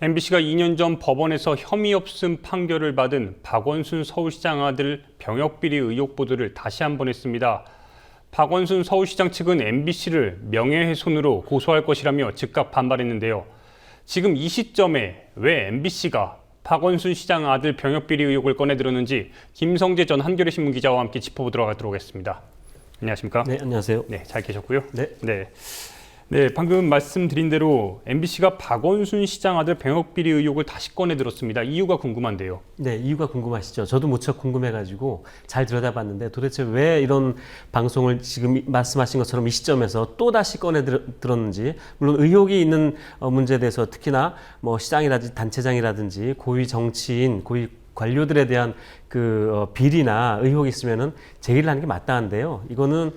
MBC가 2년 전 법원에서 혐의 없음 판결을 받은 박원순 서울시장 아들 병역비리 의혹 보도를 다시 한번 했습니다. 박원순 서울시장 측은 MBC를 명예훼손으로 고소할 것이라며 즉각 반발했는데요. 지금 이 시점에 왜 MBC가 박원순 시장 아들 병역비리 의혹을 꺼내들었는지 김성재 전 한겨레신문 기자와 함께 짚어보도록 하겠습니다. 안녕하십니까? 네, 안녕하세요. 네, 잘 계셨고요. 네. 네, 방금 말씀드린 대로 MBC가 박원순 시장 아들 병역비리 의혹을 다시 꺼내들었습니다. 이유가 궁금한데요. 네, 이유가 궁금하시죠? 저도 무척 궁금해가지고 잘 들여다봤는데 도대체 왜 이런 방송을 지금 말씀하신 것처럼 이 시점에서 또 다시 꺼내들었는지, 물론 의혹이 있는 문제에 대해서 특히나 뭐 시장이라든지 단체장이라든지 고위 정치인, 고위 관료들에 대한 비리나 의혹이 있으면은 제기를 하는 게 마땅한데요. 이거는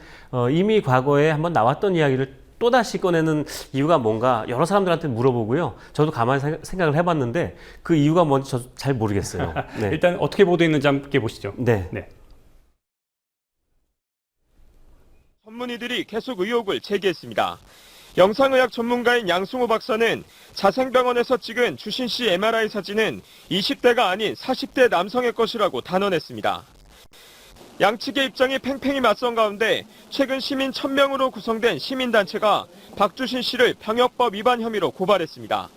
이미 과거에 한번 나왔던 이야기를 또다시 꺼내는 이유가 뭔가 여러 사람들한테 물어보고요. 저도 가만히 생각을 해봤는데 그 이유가 뭔지 저도 잘 모르겠어요. 네. 일단 어떻게 보도했는지 함께 보시죠. 네. 전문의들이 계속 의혹을 제기했습니다. 영상의학 전문가인 양승호 박사는 자생병원에서 찍은 주신 씨 MRI 사진은 20대가 아닌 40대 남성의 것이라고 단언했습니다. 양측의 입장이 팽팽히 맞선 가운데 최근 시민 1000명으로 구성된 시민단체가 박주신 씨를 병역법 위반 혐의로 고발했습니다.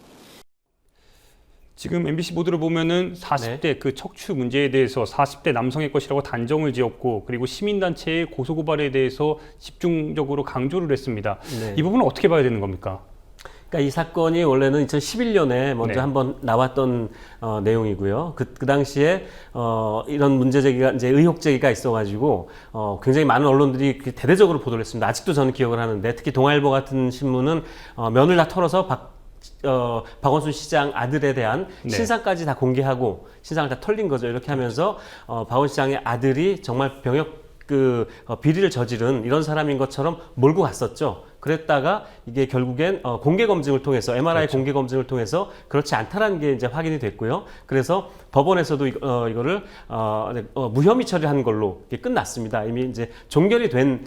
지금 MBC 보도를 보면은 40대 그 척추 문제에 대해서 40대 남성의 것이라고 단정을 지었고, 그리고 시민단체의 고소고발에 대해서 집중적으로 강조를 했습니다. 네. 이 부분은 어떻게 봐야 되는 겁니까? 그러니까 이 사건이 원래는 2011년에 먼저 네. 한번 나왔던 내용이고요. 그 당시에 이런 문제 제기가 이제 의혹 제기가 있어가지고 굉장히 많은 언론들이 대대적으로 보도를 했습니다. 아직도 저는 기억을 하는데, 특히 동아일보 같은 신문은 면을 다 털어서 박원순 시장 아들에 대한 신상까지 다 공개하고 신상을 다 털린 거죠. 이렇게 하면서 박원순 시장의 아들이 정말 병역 비리를 저지른 이런 사람인 것처럼 몰고 갔었죠. 그랬다가 이게 결국엔 공개 검증을 통해서 MRI 그렇죠. 공개 검증을 통해서 그렇지 않다라는 게 이제 확인이 됐고요. 그래서 법원에서도 이거를 무혐의 처리하는 걸로 끝났습니다. 이미 이제 종결이 된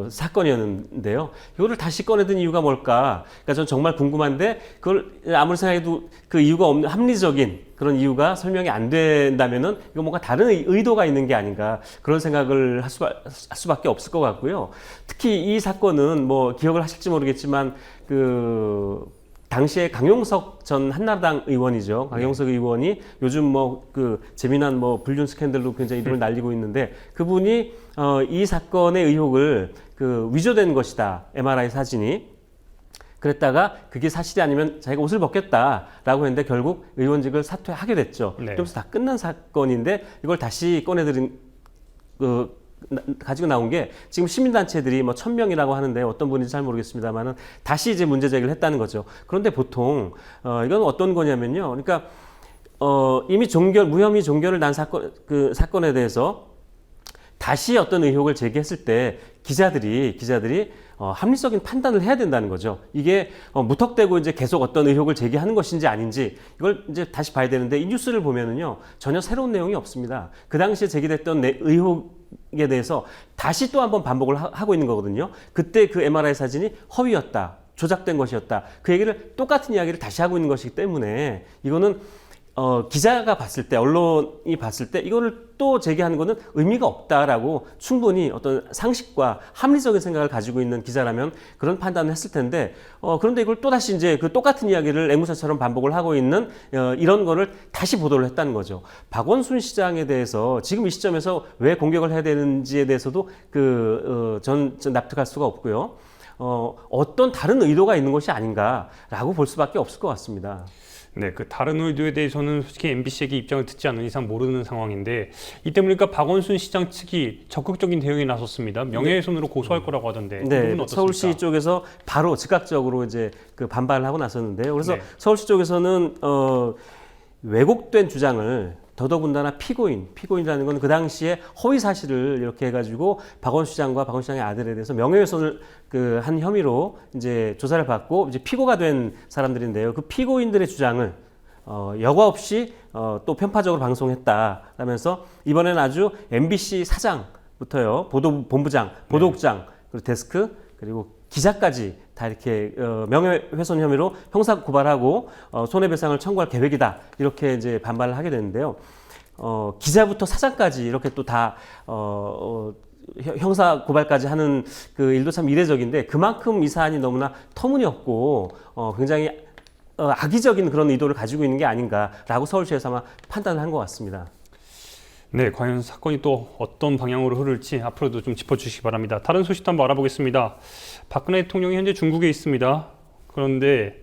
사건이었는데요. 이거를 다시 꺼내든 이유가 뭘까? 그러니까 저는 정말 궁금한데, 그걸 아무리 생각해도 그 이유가 없는 합리적인 그런 이유가 설명이 안 된다면은 이거 뭔가 다른 의도가 있는 게 아닌가, 그런 생각을 할 수밖에 없을 것 같고요. 특히 이 사건은 뭐 기억을 하실지 모르겠지만 당시에 강용석 전 한나라당 의원이죠. 강용석 의원이 요즘 재미난 불륜 스캔들로 굉장히 이름을 날리고 있는데, 그분이 이 사건의 의혹을 위조된 것이다, MRI 사진이. 그랬다가 그게 사실이 아니면 자기가 옷을 벗겠다라고 했는데 결국 의원직을 사퇴하게 됐죠. 네. 그러면서 다 끝난 사건인데 이걸 다시 꺼내들인 가지고 나온 게 지금 시민단체들이 1000명이라고 하는데 어떤 분인지 잘 모르겠습니다만은 다시 이제 문제 제기를 했다는 거죠. 그런데 보통 이건 어떤 거냐면요. 그러니까 이미 무혐의 종결을 난 사건에 대해서 다시 어떤 의혹을 제기했을 때 기자들이 합리적인 판단을 해야 된다는 거죠. 이게 무턱대고 이제 계속 어떤 의혹을 제기하는 것인지 아닌지 이걸 이제 다시 봐야 되는데, 이 뉴스를 보면은요 전혀 새로운 내용이 없습니다. 그 당시에 제기됐던 의혹에 대해서 다시 또 한번 반복을 하고 있는 거거든요. 그때 그 MRI 사진이 허위였다, 조작된 것이었다, 그 얘기를 똑같은 이야기를 다시 하고 있는 것이기 때문에 이거는 기자가 봤을 때, 언론이 봤을 때 이거를 또 제기하는 것은 의미가 없다라고 충분히 어떤 상식과 합리적인 생각을 가지고 있는 기자라면 그런 판단을 했을 텐데, 그런데 이걸 또 다시 이제 그 똑같은 이야기를 앵무새처럼 반복을 하고 있는 이런 거를 다시 보도를 했다는 거죠. 박원순 시장에 대해서 지금 이 시점에서 왜 공격을 해야 되는지에 대해서도 전 납득할 수가 없고요. 어떤 다른 의도가 있는 것이 아닌가라고 볼 수밖에 없을 것 같습니다. 네, 그 다른 의도에 대해서는 솔직히 MBC에게 입장을 듣지 않는 이상 모르는 상황인데, 이때 보니까 박원순 시장 측이 적극적인 대응에 나섰습니다. 명예훼손으로 고소할 거라고 하던데, 이 부분은 어떻습니까? 서울시 쪽에서 바로 즉각적으로 이제 반발을 하고 나섰는데요. 그래서 네. 서울시 쪽에서는 왜곡된 주장을, 더더군다나 피고인이라는 건 그 당시에 허위 사실을 이렇게 해가지고 박원순 시장과 박원순 시장의 아들에 대해서 명예훼손을 한 혐의로 이제 조사를 받고 이제 피고가 된 사람들인데요. 그 피고인들의 주장을 여과 없이 또 편파적으로 방송했다라면서 이번에는 아주 MBC 사장부터요, 보도본부장, 보도국장, 그리고 데스크, 그리고 기자까지 다 이렇게 명예훼손 혐의로 형사 고발하고 손해배상을 청구할 계획이다 이렇게 이제 반발을 하게 되는데요. 기자부터 사장까지 이렇게 또 다 형사 고발까지 하는 그 일도 참 이례적인데 그만큼 이 사안이 너무나 터무니없고 굉장히 악의적인 그런 의도를 가지고 있는 게 아닌가라고 서울시에서 아마 판단을 한 것 같습니다. 네, 과연 사건이 또 어떤 방향으로 흐를지 앞으로도 좀 짚어주시기 바랍니다. 다른 소식도 한번 알아보겠습니다. 박근혜 대통령이 현재 중국에 있습니다. 그런데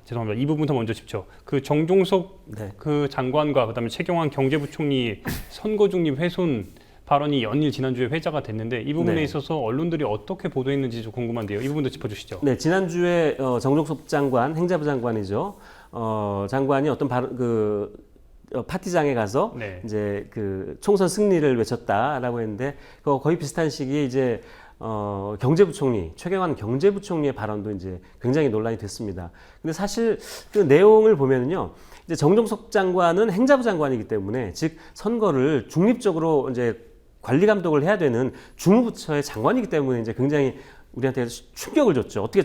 죄송합니다. 이 부분부터 먼저 짚죠. 그 정종섭 네. 그 장관과 그다음에 최경환 경제부총리 선거 중립 훼손 발언이 연일 지난주에 회자가 됐는데 이 부분에 네. 있어서 언론들이 어떻게 보도했는지 좀 궁금한데요. 이 부분도 짚어주시죠. 네, 지난주에 정종섭 장관, 행자부 장관이죠. 장관이 어떤 파티장에 가서 네. 이제 그 총선 승리를 외쳤다라고 했는데 거의 비슷한 시기에 이제 경제부총리 최경환 경제부총리의 발언도 이제 굉장히 논란이 됐습니다. 근데 사실 그 내용을 보면은요. 이제 정종섭 장관은 행자부 장관이기 때문에 즉 선거를 중립적으로 이제 관리 감독을 해야 되는 주무부처의 장관이기 때문에 이제 굉장히 우리한테 충격을 줬죠. 어떻게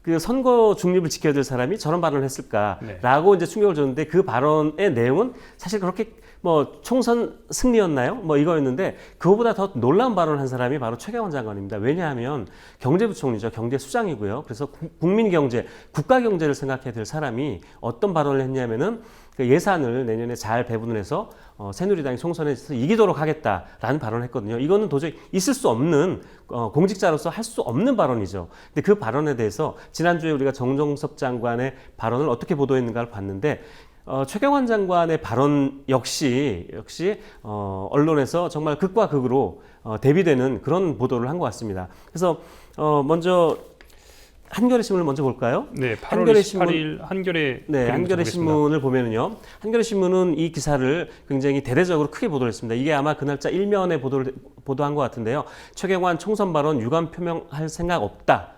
그 선거 중립을 지켜야 될 사람이 저런 발언을 했을까라고 이제 충격을 줬는데 그 발언의 내용은 사실 그렇게 뭐 총선 승리였나요? 뭐 이거였는데 그거보다 더 놀라운 발언을 한 사람이 바로 최경환 장관입니다. 왜냐하면 경제부총리죠. 경제수장이고요. 그래서 국민 경제, 국가 경제를 생각해야 될 사람이 어떤 발언을 했냐면은 그 예산을 내년에 잘 배분을 해서 새누리당이 총선에서 이기도록 하겠다라는 발언을 했거든요. 이거는 도저히 있을 수 없는 공직자로서 할 수 없는 발언이죠. 근데 그 발언에 대해서 지난주에 우리가 정종섭 장관의 발언을 어떻게 보도했는가를 봤는데 최경환 장관의 발언 역시 언론에서 정말 극과 극으로 대비되는 그런 보도를 한 것 같습니다. 그래서 먼저 한겨레 신문을 먼저 볼까요? 네, 8월 한겨레 28일 한겨레 네, 한겨레 신문을 보면은요. 한겨레 신문은 이 기사를 굉장히 대대적으로 크게 보도를 했습니다. 이게 아마 그 날짜 일면에 보도한 것 같은데요. 최경환 총선 발언 유감 표명할 생각 없다.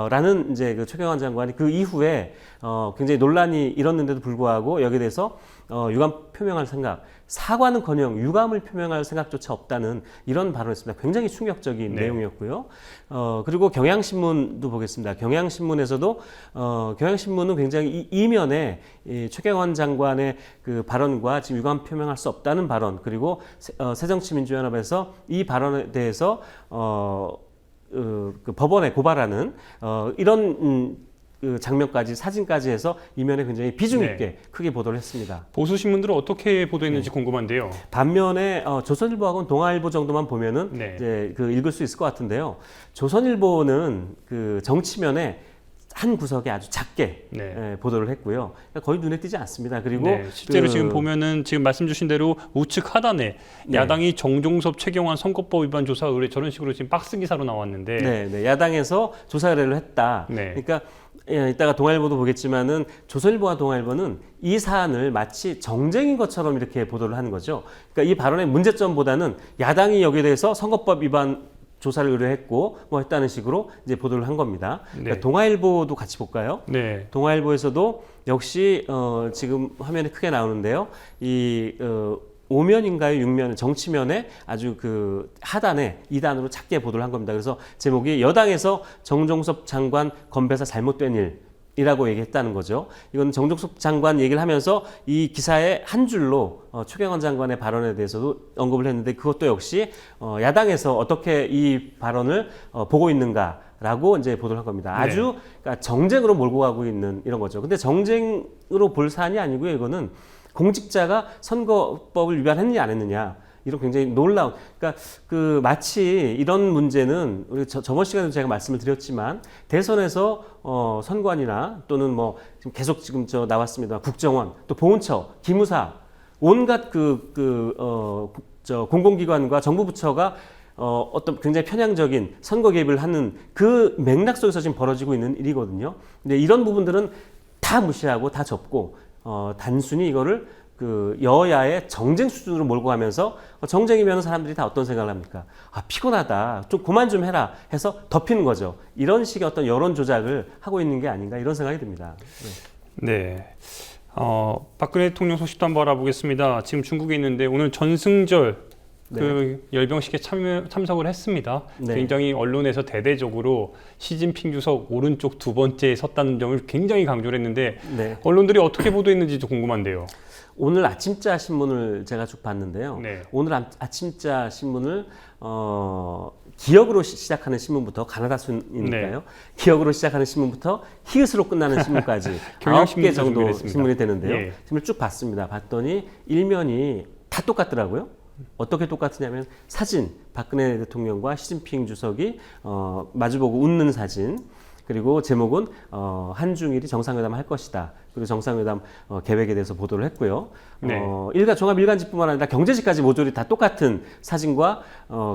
라는 이제 그 최경환 장관이 그 이후에 굉장히 논란이 일었는데도 불구하고 여기에 대해서 유감 표명할 생각, 사과는커녕 유감을 표명할 생각조차 없다는 이런 발언을 했습니다. 굉장히 충격적인 내용이었고요. 그리고 경향신문도 보겠습니다. 경향신문에서도 경향신문은 굉장히 이면에 이 최경환 장관의 그 발언과 지금 유감 표명할 수 없다는 발언 그리고 새정치민주연합에서 이 발언에 대해서 그 법원에 고발하는 이런 그 장면까지 사진까지 해서 이면에 굉장히 비중 있게 크게 보도를 했습니다. 보수 신문들은 어떻게 보도했는지 궁금한데요. 반면에 조선일보하고는 동아일보 정도만 보면은 이제 그 읽을 수 있을 것 같은데요. 조선일보는 그 정치면에 한 구석에 아주 작게 보도를 했고요. 그러니까 거의 눈에 띄지 않습니다. 그리고 실제로 지금 보면은 지금 말씀 주신 대로 우측 하단에 야당이 정종섭 최경환 선거법 위반 조사 의뢰 저런 식으로 지금 박스 기사로 나왔는데 야당에서 조사 의뢰를 했다. 그러니까 이따가 동아일보도 보겠지만은 조선일보와 동아일보는 이 사안을 마치 정쟁인 것처럼 이렇게 보도를 하는 거죠. 그러니까 이 발언의 문제점보다는 야당이 여기에 대해서 선거법 위반 조사를 의뢰했고 뭐 했다는 식으로 이제 보도를 한 겁니다. 그러니까 동아일보도 같이 볼까요? 동아일보에서도 역시 지금 화면에 크게 나오는데요. 이 5면인가요? 6면 정치면에 아주 그 하단에 2단으로 작게 보도를 한 겁니다. 그래서 제목이 여당에서 정종섭 장관 건배사 잘못된 일이라고 얘기했다는 거죠. 이건 정종섭 장관 얘기를 하면서 이 기사의 한 줄로 최경환 장관의 발언에 대해서도 언급을 했는데 그것도 역시 야당에서 어떻게 이 발언을 보고 있는가라고 이제 보도를 한 겁니다. 아주 그러니까 정쟁으로 몰고 가고 있는 이런 거죠. 근데 정쟁으로 볼 사안이 아니고요. 이거는 공직자가 선거법을 위반했느냐 안 했느냐 이런 굉장히 놀라운 그러니까 그 마치 이런 문제는 우리 저번 시간에도 제가 말씀을 드렸지만 대선에서 선관위나 또는 뭐 지금 계속 지금 나왔습니다. 국정원 또 보훈처 기무사 온갖 공공기관과 정부 부처가 어떤 굉장히 편향적인 선거 개입을 하는 그 맥락 속에서 지금 벌어지고 있는 일이거든요. 근데 이런 부분들은 다 무시하고 다 접고 단순히 이거를 그 여야의 정쟁 수준으로 몰고 가면서 정쟁이면 사람들이 다 어떤 생각을 합니까? 아, 피곤하다. 좀 그만 좀 해라. 해서 덮이는 거죠. 이런 식의 어떤 여론 조작을 하고 있는 게 아닌가 이런 생각이 듭니다. 박근혜 대통령 소식도 한번 알아보겠습니다. 지금 중국에 있는데 오늘 전승절 그 열병식에 참석을 했습니다. 네. 굉장히 언론에서 대대적으로 시진핑 주석 오른쪽 두 번째에 섰다는 점을 굉장히 강조를 했는데 네. 언론들이 어떻게 보도했는지도 궁금한데요. 오늘 아침자 신문을 제가 쭉 봤는데요. 네. 오늘 아침자 신문을 기역으로 시작하는 신문부터 가나다 순이니까요. 네. 기역으로 시작하는 신문부터 히읗으로 끝나는 신문까지 9개 경향신문도 정도 준비했습니다. 신문이 되는데요. 예. 신문을 쭉 봤습니다. 봤더니 일면이 다 똑같더라고요. 어떻게 똑같으냐면 사진, 박근혜 대통령과 시진핑 주석이 마주보고 웃는 사진, 그리고 제목은 한중일이 정상회담 할 것이다. 그리고 정상회담 계획에 대해서 보도를 했고요. 네. 종합 일간지뿐만 아니라 경제지까지 모조리 다 똑같은 사진과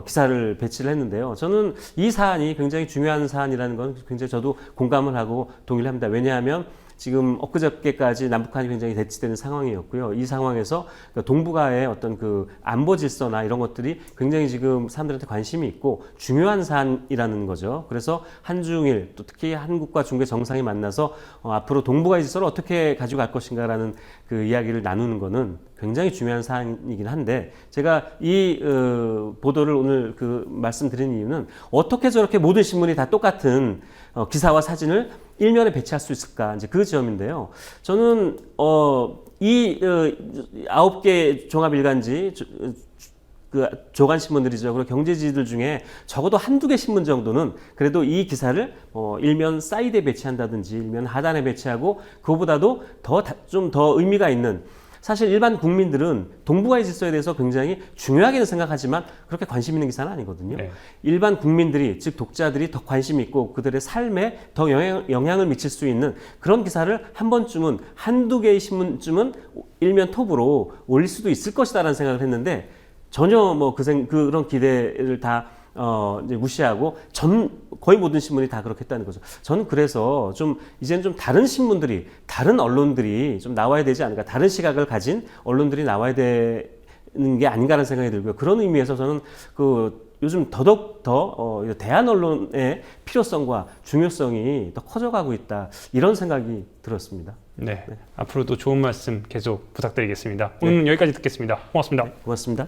기사를 배치를 했는데요. 저는 이 사안이 굉장히 중요한 사안이라는 건 굉장히 저도 공감을 하고 동의를 합니다. 왜냐하면 지금 엊그저께까지 남북한이 굉장히 대치되는 상황이었고요. 이 상황에서 동북아의 어떤 그 안보 질서나 이런 것들이 굉장히 지금 사람들한테 관심이 있고 중요한 사안이라는 거죠. 그래서 한중일 또 특히 한국과 중국의 정상이 만나서 앞으로 동북아의 질서를 어떻게 가지고 갈 것인가라는 그 이야기를 나누는 거는 굉장히 중요한 사안이긴 한데 제가 이 보도를 오늘 그 말씀드린 이유는 어떻게 저렇게 모든 신문이 다 똑같은 기사와 사진을 일면에 배치할 수 있을까 이제 그 점인데요. 저는 이 9개 종합 일간지 그 조간 신문들이죠. 그리고 경제지들 중에 적어도 한두 개 신문 정도는 그래도 이 기사를 일면 사이드에 배치한다든지 일면 하단에 배치하고 그거보다도 좀 더 의미가 있는 사실 일반 국민들은 동북아의 질서에 대해서 굉장히 중요하게는 생각하지만 그렇게 관심 있는 기사는 아니거든요. 네. 일반 국민들이 즉 독자들이 더 관심 있고 그들의 삶에 더 영향을 미칠 수 있는 그런 기사를 한 번쯤은 한두 개의 신문쯤은 일면 톱으로 올릴 수도 있을 것이다라는 생각을 했는데 전혀 뭐 그런 기대를 다 이제 무시하고 거의 모든 신문이 다 그렇게 했다는 거죠. 저는 그래서 이제는 좀 다른 신문들이, 다른 언론들이 좀 나와야 되지 않을까. 다른 시각을 가진 언론들이 나와야 되는 게 아닌가라는 생각이 들고요. 그런 의미에서 저는 요즘 더더욱 더 대한 언론의 필요성과 중요성이 더 커져가고 있다. 이런 생각이 들었습니다. 네. 앞으로도 좋은 말씀 계속 부탁드리겠습니다. 오늘 여기까지 듣겠습니다. 고맙습니다. 고맙습니다.